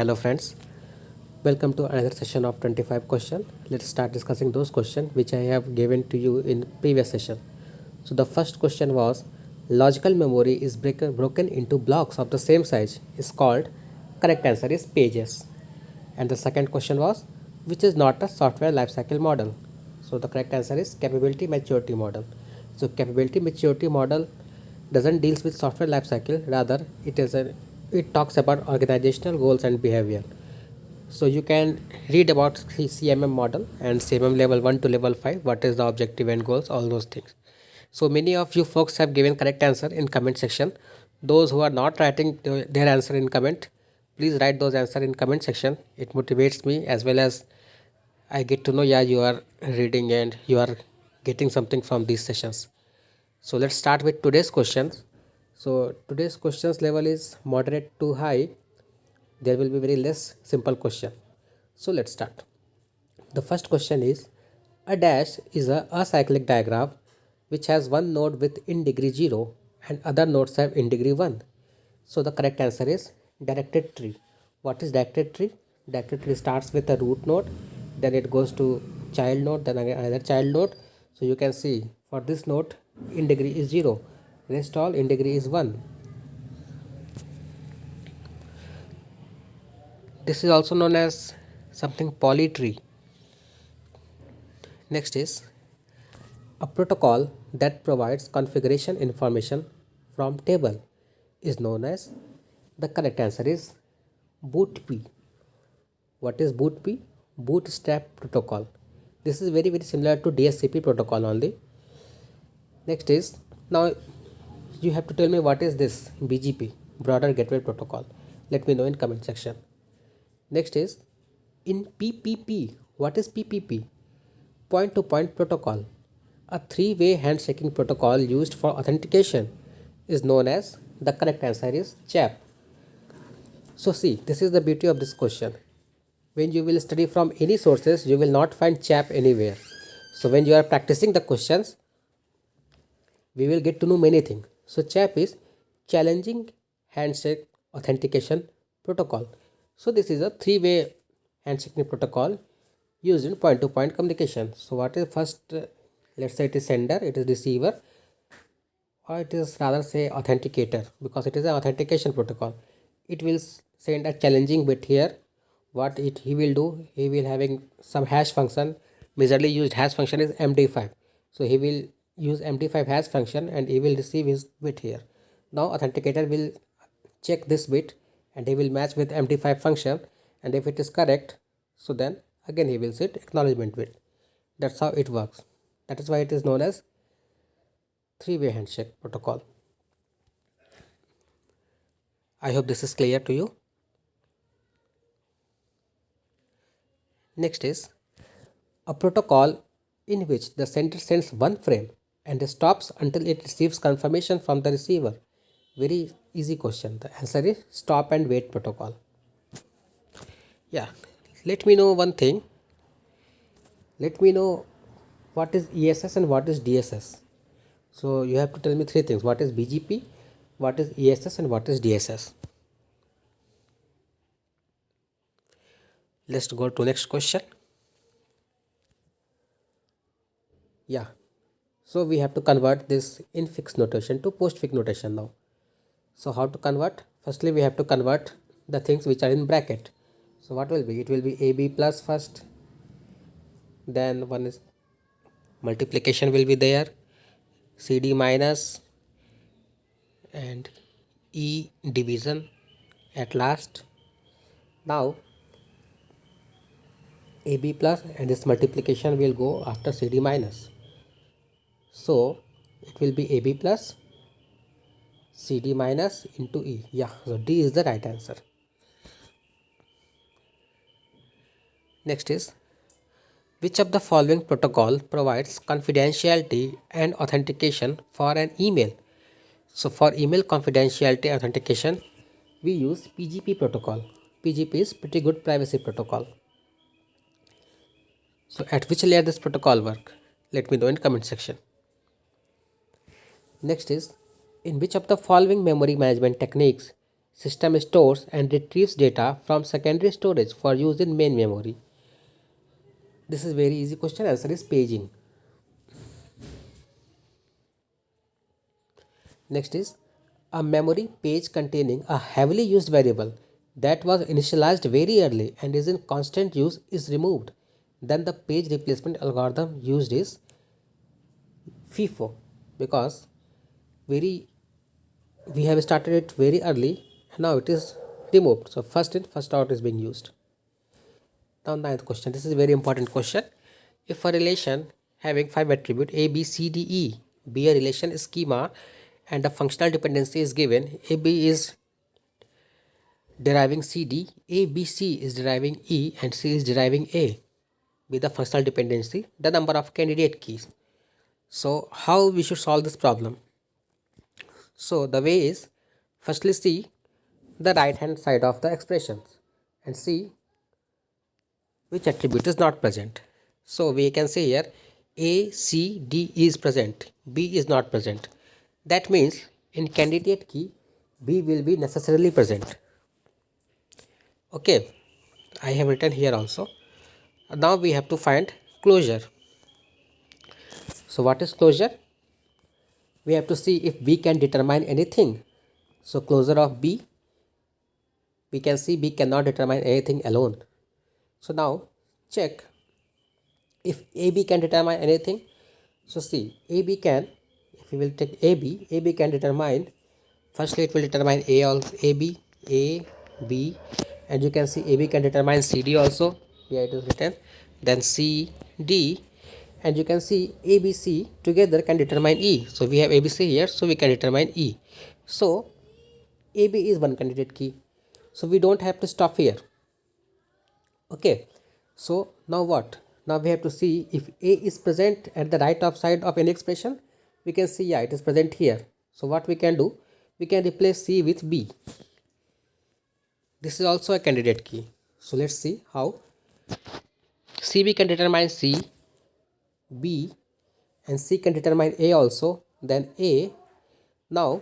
Hello friends, welcome to another session of 25 question. Let's start discussing those questions which I have given to you in previous session. So the first question was logical memory is broken into blocks of the same size is called, correct answer is pages. And the second question was which is not a software lifecycle model. So the correct answer is capability maturity model. So capability maturity model doesn't deals with software lifecycle, rather it talks about organizational goals and behavior. So you can read about CMM model and CMM level 1 to level 5, what is the objective and goals, all those things. So many of you folks have given correct answer in comment section. Those who are not writing their answer in comment, please write those answer in comment section. It motivates me, as well as I get to know, yeah, you are reading and you are getting something from these sessions. So let's start with today's questions. So today's questions level is moderate to high. There will be very less simple question. So let's start. The first question is, a dash is a acyclic diagram which has one node with in degree 0 and other nodes have in degree 1. So the correct answer is directed tree. What is directed tree? Directed tree starts with a root node, then it goes to child node, then again another child node. So you can see for this node in degree is 0, rest all in degree is 1. This is also known as something polytree. Next is a protocol that provides configuration information from table is known as, the correct answer is BOOTP. What is BOOTP? Bootstrap protocol. This is very similar to DSCP protocol only. Next is, now you have to tell me what is this BGP, broader gateway protocol. Let me know in comment section. Next is, in PPP, what is PPP? Point to point protocol. A three-way handshaking protocol used for authentication is known as, the correct answer is CHAP. So see, this is the beauty of this question. When you will study from any sources, you will not find CHAP anywhere. So when you are practicing the questions, we will get to know many things. So CHAP is challenging handshake authentication protocol. So this is a three-way handshaking protocol used in point-to-point communication. So what is first? Let's say it is sender, it is receiver, or it is rather say authenticator, because it is an authentication protocol. It will send a challenging bit here. What he will do, he will having some hash function. Majorly used hash function is MD5. So he will use MD5 hash function and he will receive his bit here. Now authenticator will check this bit and he will match with MD5 function, and if it is correct, so then again he will set acknowledgement bit. That's how it works. That is why it is known as three-way handshake protocol. I hope this is clear to you. Next is a protocol in which the sender sends one frame and stops until it receives confirmation from the receiver. Very easy question. The answer is stop and wait protocol. Yeah, let me know one thing. Let me know what is ESS and what is DSS. So you have to tell me three things. What is BGP, what is ESS, and what is DSS. Let's go to next question. Yeah, so we have to convert this infix notation to postfix notation now. So how to convert? Firstly, we have to convert the things which are in bracket. So what will be? It will be AB plus first, then one is multiplication will be there, CD minus, and E division at last. Now AB plus and this multiplication will go after CD minus. So it will be AB plus CD minus into E. Yeah, so D is the right answer. Next is, which of the following protocol provides confidentiality and authentication for an email? So for email confidentiality authentication, we use PGP protocol. PGP is pretty good privacy protocol. So at which layer this protocol work? Let me know in comment section. Next is, in which of the following memory management techniques System stores and retrieves data from secondary storage for use in main memory. This is very easy question. Answer is paging. Next is a memory page containing a heavily used variable that was initialized very early and is in constant use is removed. Then the page replacement algorithm used is FIFO, because very we have started it very early and now it is removed. So first in first out is being used. Now ninth question. This is a very important question. If a relation having five attributes A, B, C, D, E be a relation schema and a functional dependency is given, A, B is deriving C, D, A, B, C is deriving E and C is deriving A be the functional dependency, the number of candidate keys. So how we should solve this problem? So the way is, firstly see the right hand side of the expressions and see which attribute is not present. So we can say here A, C, D is present, B is not present. That means in candidate key B will be necessarily present. Okay, I have written here also. Now we have to find closure. So what is closure? We have to see if B can determine anything. So closure of B, we can see B cannot determine anything alone. So now check if AB can determine anything. So see, AB can, if we will take AB can determine, firstly it will determine A also, A, B, and you can see AB can determine CD also, here it is written, then C, D, and you can see ABC together can determine E. So we have ABC here, so we can determine E. So AB is one candidate key. So we don't have to stop here. Okay. So now what? Now we have to see if A is present at the right of side of any expression. We can see, yeah, it is present here. So what we can do? We can replace C with B. This is also a candidate key. So let's see how. CB can determine C, B, and C can determine A also. Then A. Now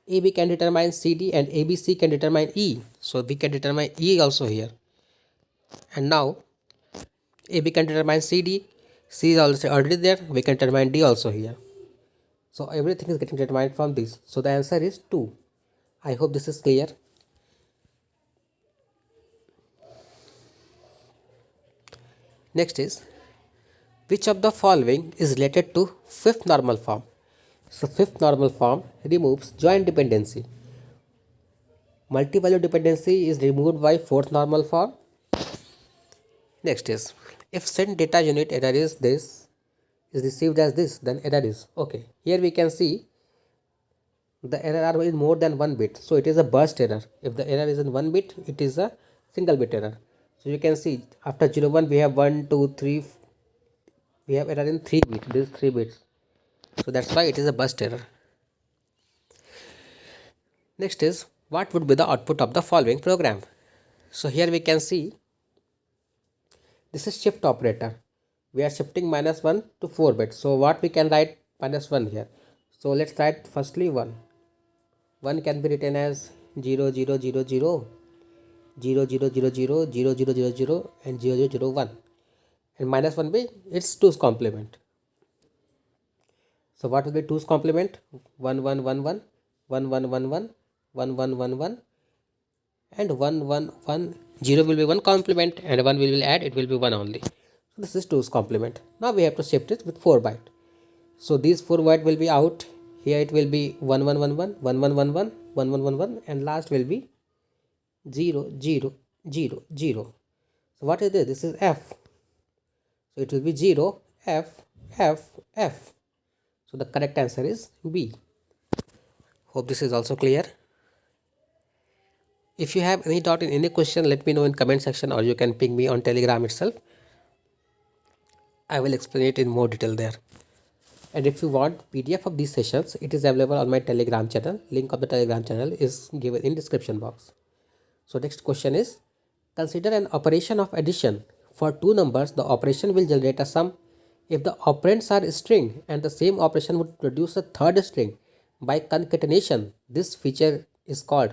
AB can determine CD and ABC can determine E. So we can determine E also here. And now AB can determine CD, C is also already there, we can determine D also here. So everything is getting determined from this. So the answer is 2. I hope this is clear. Next is, which of the following is related to fifth normal form? So fifth normal form removes joint dependency. Multi-value dependency is removed by fourth normal form. Next is, if send data unit error is this, is received as this, then error is okay. Here we can see the error is more than 1 bit, so it is a burst error. If the error is in 1 bit, it is a single bit error. So you can see after 0 1 we have 1 2 3, we have error in 3 bits, this 3 bits, so that's why it is a burst error. Next is, what would be the output of the following program? So here we can see this is shift operator. We are shifting -1 to 4 bits. So what we can write -1 here. So let's write firstly 1. 1 can be written as 0 0 0 0 0 0 0 0 0 0 0 0 and 0 0 0 1, and -1 be its 2's complement. So what will be 2's complement? 1 1 1 1 1 1 1 1 1 1 1 1 and 1 1 1. 0 will be 1 complement and 1 we will add, it will be 1 only. So this is 2's complement. Now we have to shift it with 4 byte. So these 4 byte will be out. Here it will be 1 1 1 1 1 1 1 1 1 1 1 1 and last will be 0 0 0 0. So what is this? This is F. So it will be 0 F F F. So the correct answer is B. Hope this is also clear. If you have any doubt in any question, let me know in comment section or you can ping me on Telegram itself. I will explain it in more detail there. And if you want PDF of these sessions, it is available on my Telegram channel. Link of the Telegram channel is given in description box. So next question is, consider an operation of addition. For two numbers, the operation will generate a sum. If the operands are string and the same operation would produce a third string by concatenation, this feature is called.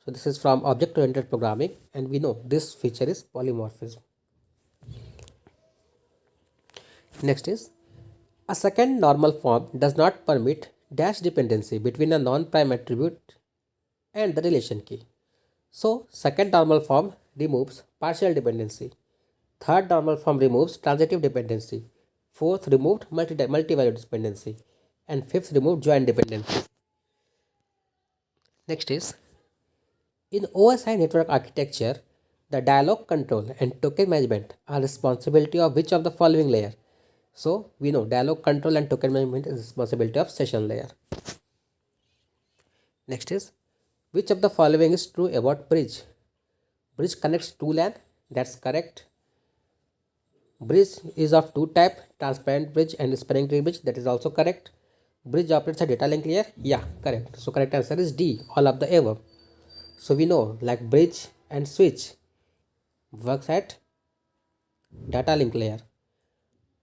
So this is from object-oriented programming, and we know this feature is polymorphism. Next is, a second normal form does not permit dash dependency between a non-prime attribute and the relation key. So second normal form removes partial dependency. Third normal form removes transitive dependency. Fourth removed multi-value dependency. And fifth removed joint dependency. Next is, in OSI network architecture, the dialog control and token management are responsibility of which of the following layer? So we know dialog control and token management is responsibility of session layer. Next is, which of the following is true about bridge? Bridge connects two LAN. That's correct. Bridge is of two type, transparent bridge and spanning tree bridge. That is also correct. Bridge operates a data link layer. Yeah, correct. So correct answer is D, all of the above. So we know like bridge and switch works at data link layer.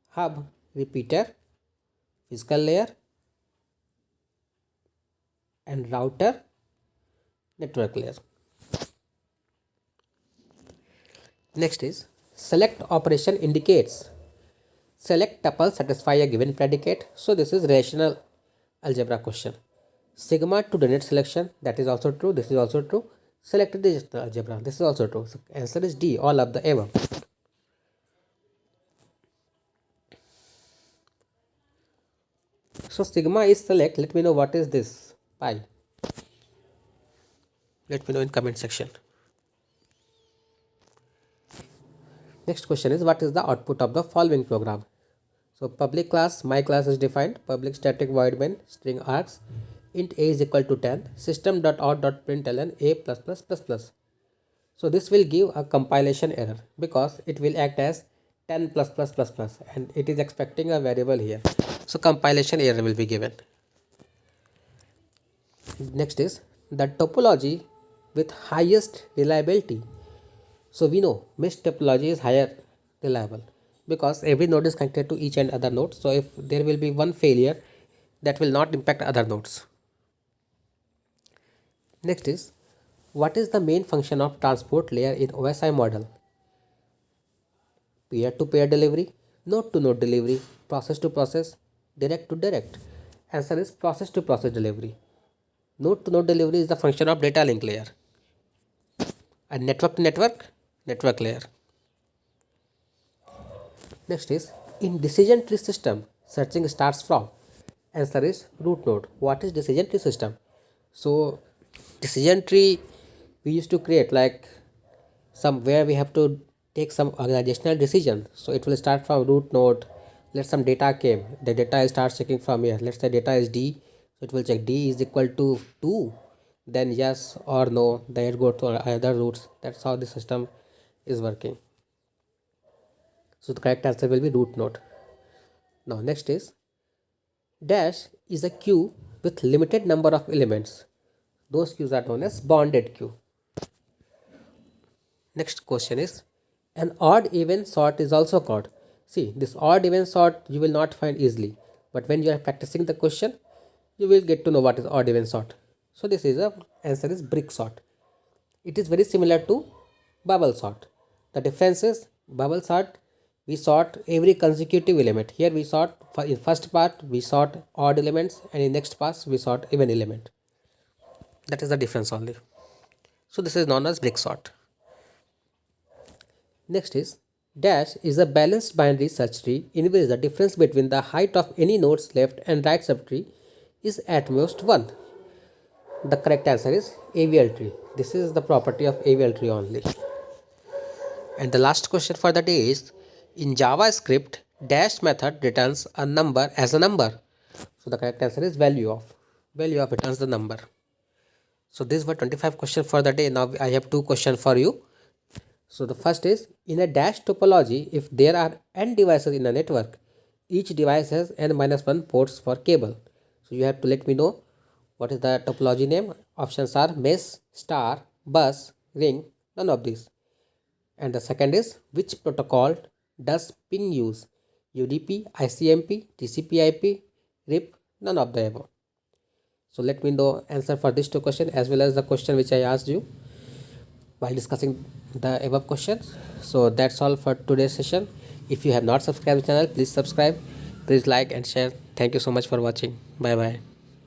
Hub, repeater, physical layer, and router, network layer. Next is, select operation indicates select tuple satisfy a given predicate. So this is relational algebra question. Sigma to donate selection, that is also true. This is also true. Selected digital algebra, this is also true. So answer is D, all of the above. So sigma is select. Let me know what is this pi. Let me know in comment section. Next question is, what is the output of the following program? So public class, my class is defined, public static void main, string args, int a is equal to 10, system.out.println a plus plus plus plus. So this will give a compilation error because it will act as 10 plus plus plus plus and it is expecting a variable here. So compilation error will be given. Next is the topology with highest reliability. So we know mesh topology is higher reliable because every node is connected to each and other node. So if there will be one failure, that will not impact other nodes. Next is, what is the main function of transport layer in OSI model? Peer-to-peer delivery, node-to-node delivery, process-to-process, direct-to-direct. Answer is process-to-process delivery. Node-to-node delivery is the function of data link layer. And network-to-network, network layer. Next is, in decision tree system, searching starts from. Answer is root node. What is decision tree system? So decision tree we used to create like somewhere we have to take some organizational decision. So it will start from root node. Let some data came. The data starts checking from here. Let's say data is D. So it will check D is equal to 2. Then yes or no. Then it go to other roots. That's how the system is working. So the correct answer will be root node. Now next is, dash is a queue with limited number of elements. Those queues are known as bonded queue. Next question is, an odd even sort is also called. See, this odd even sort you will not find easily, but when you are practicing the question, you will get to know what is odd even sort. So this is a answer is brick sort. It is very similar to bubble sort. The difference is bubble sort we sort every consecutive element. Here we sort in first part we sort odd elements and in next part we sort even element. That is the difference only. So this is known as brick sort. Next is, dash is a balanced binary search tree in which the difference between the height of any node's left and right subtree is at most 1. The correct answer is AVL tree. This is the property of AVL tree only. And the last question for the day is, in JavaScript, dash method returns a number as a number. So the correct answer is value of. Value of returns the number. So these were 25 questions for the day. Now I have 2 questions for you. So the first is, in a dash topology, if there are n devices in a network, each device has n-1 ports for cable. So you have to let me know what is the topology name. Options are mesh, star, bus, ring, none of these. And the second is, which protocol does ping use? UDP, ICMP, TCP/IP, RIP, none of the above. So let me know answer for these two questions as well as the question which I asked you while discussing the above questions. So that's all for today's session. If you have not subscribed the channel, please subscribe. Please like and share. Thank you so much for watching. Bye bye.